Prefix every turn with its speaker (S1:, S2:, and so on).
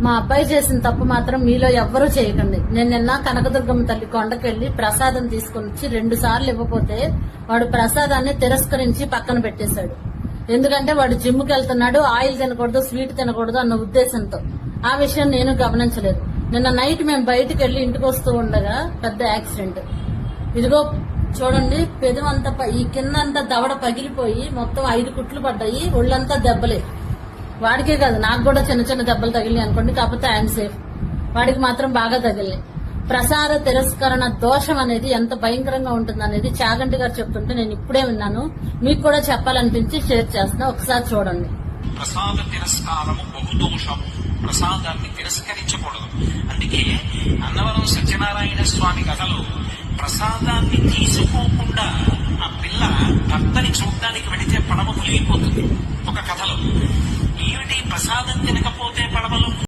S1: మా అబ్బాయి చేసిన తప్పు మాత్రం మీలో ఎవ్వరూ చేయకండి. నేను నిన్న కనకదుర్గమ్మ తల్లి కొండకెళ్లి ప్రసాదం తీసుకుని వచ్చి 2 సార్లు ఇవ్వకపోతే వాడు ప్రసాదాన్ని తిరస్కరించి పక్కన పెట్టేశాడు. ఎందుకంటే వాడు జిమ్కి వెళ్తున్నాడు, ఆయిల్ తినకూడదు, స్వీట్ తినకూడదు అన్న ఉద్దేశంతో. ఆ విషయం నేను గమనించలేదు. నిన్న నైట్ మేము బయటకు వెళ్లి ఇంటికి వస్తూ ఉండగా పెద్ద యాక్సిడెంట్. ఇదిగో చూడండి, పెదవంతా ఈ కిందంతా దవడ పగిలిపోయి మొత్తం 5 కుట్లు పడ్డాయి. ఒళ్ళంతా దెబ్బలే. వాడికే కాదు, నాకు కూడా చిన్న చిన్న దెబ్బలు తగిలినాయి అనుకోండి. కాకపోతే ఐఎమ్ సేఫ్. వాడికి మాత్రం బాగా తగిలినాయి. ప్రసాద తిరస్కరణ దోషం అనేది ఎంత భయంకరంగా ఉంటుందనేది చాగంటి గారు చెప్తుంటే నేను ఇప్పుడే విన్నాను. మీకు కూడా చెప్పాలనిపించి షేర్ చేస్తున్నా, ఒకసారి చూడండి.
S2: ప్రసాద తిరస్కారము బహుదోషము. ప్రసాదాన్ని తిరస్కరించకూడదు. అందుకే అన్నవరం సత్యనారాయణ స్వామి కథలో ప్రసాదాన్ని తీసుకోకుండా ఆ పిల్ల భర్తని చూడడానికి వెళితే పడవ మునిగిపోతుంది. ఒక కథలో ఏమిటి ప్రసాదం తినకపోతే పడవలు